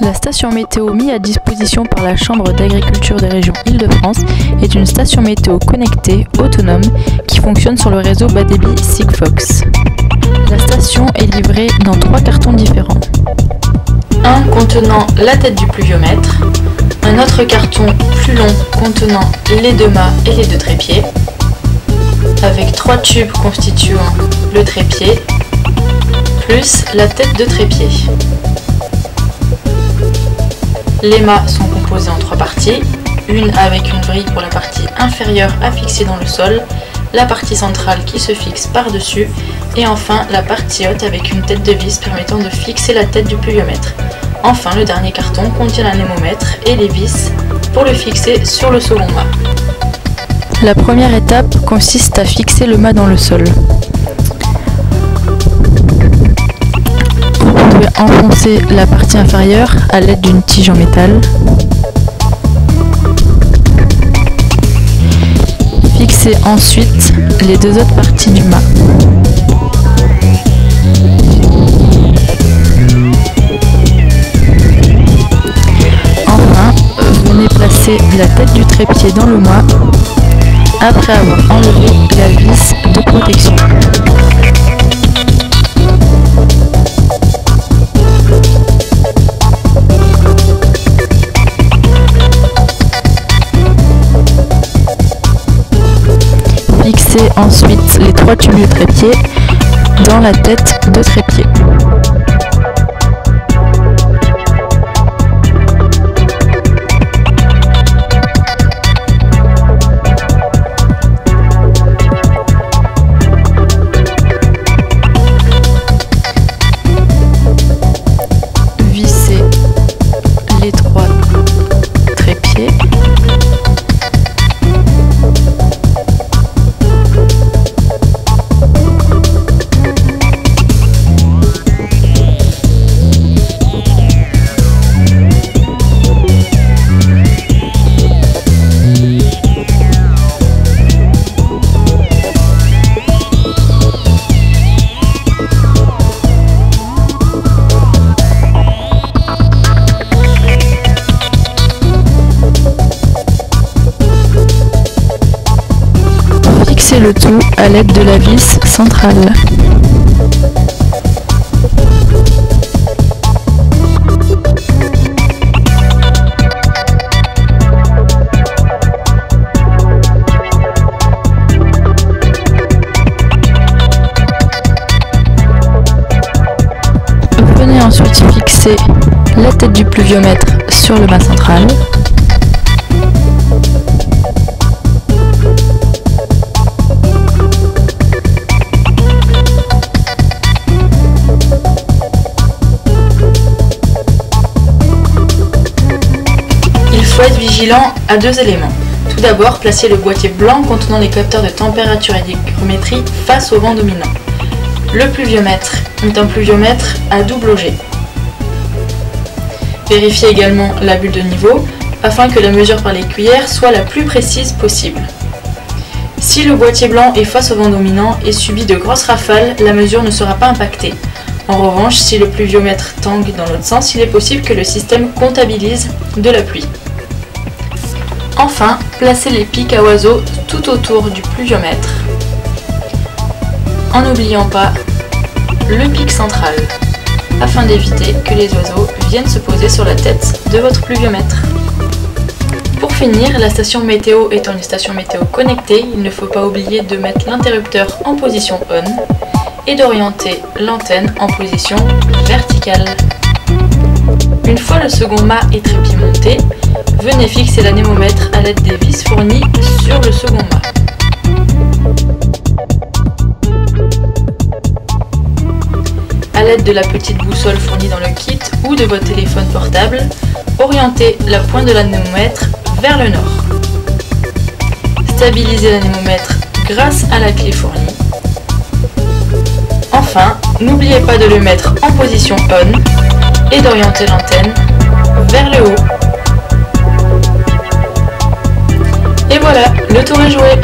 La station météo mise à disposition par la Chambre d'agriculture des régions Île-de-France est une station météo connectée, autonome, qui fonctionne sur le réseau bas débit Sigfox. La station est livrée dans 3 cartons différents. Un contenant la tête du pluviomètre, un autre carton plus long contenant les 2 mâts et les 2 trépieds, avec 3 tubes constituant le trépied, plus la tête de trépied. Les mâts sont composés en 3 parties, une avec une vrille pour la partie inférieure à fixer dans le sol, la partie centrale qui se fixe par-dessus, et enfin la partie haute avec une tête de vis permettant de fixer la tête du pluviomètre. Enfin, le dernier carton contient l'anémomètre et les vis pour le fixer sur le second mât. La première étape consiste à fixer le mât dans le sol. Vous pouvez enfoncer la partie inférieure à l'aide d'une tige en métal. Fixez ensuite les 2 autres parties du mât. Enfin, venez placer la tête du trépied dans le mât après avoir enlevé la vis de protection. Fixez ensuite les 3 tubes de trépied dans la tête de trépied. Vissez les 3 trépieds. Fixez le tout à l'aide de la vis centrale. Venez ensuite fixer la tête du pluviomètre sur le mât central. Il faut être vigilant à 2 éléments. Tout d'abord, placez le boîtier blanc contenant les capteurs de température et d'hygrométrie face au vent dominant. Le pluviomètre est un pluviomètre à double auget. Vérifiez également la bulle de niveau afin que la mesure par l'écuyère soit la plus précise possible. Si le boîtier blanc est face au vent dominant et subit de grosses rafales, la mesure ne sera pas impactée. En revanche, si le pluviomètre tangue dans l'autre sens, il est possible que le système comptabilise de la pluie. Enfin, placez les pics à oiseaux tout autour du pluviomètre, en n'oubliant pas le pic central, afin d'éviter que les oiseaux viennent se poser sur la tête de votre pluviomètre. Pour finir, la station météo étant une station météo connectée, il ne faut pas oublier de mettre l'interrupteur en position on et d'orienter l'antenne en position verticale. Une fois le second mât et trépied monté, venez fixer l'anémomètre à l'aide des vis fournies sur le second mât. À l'aide de la petite boussole fournie dans le kit ou de votre téléphone portable, orientez la pointe de l'anémomètre vers le nord. Stabilisez l'anémomètre grâce à la clé fournie. Enfin, n'oubliez pas de le mettre en position on et d'orienter l'antenne vers le haut. Et voilà, le tour est joué.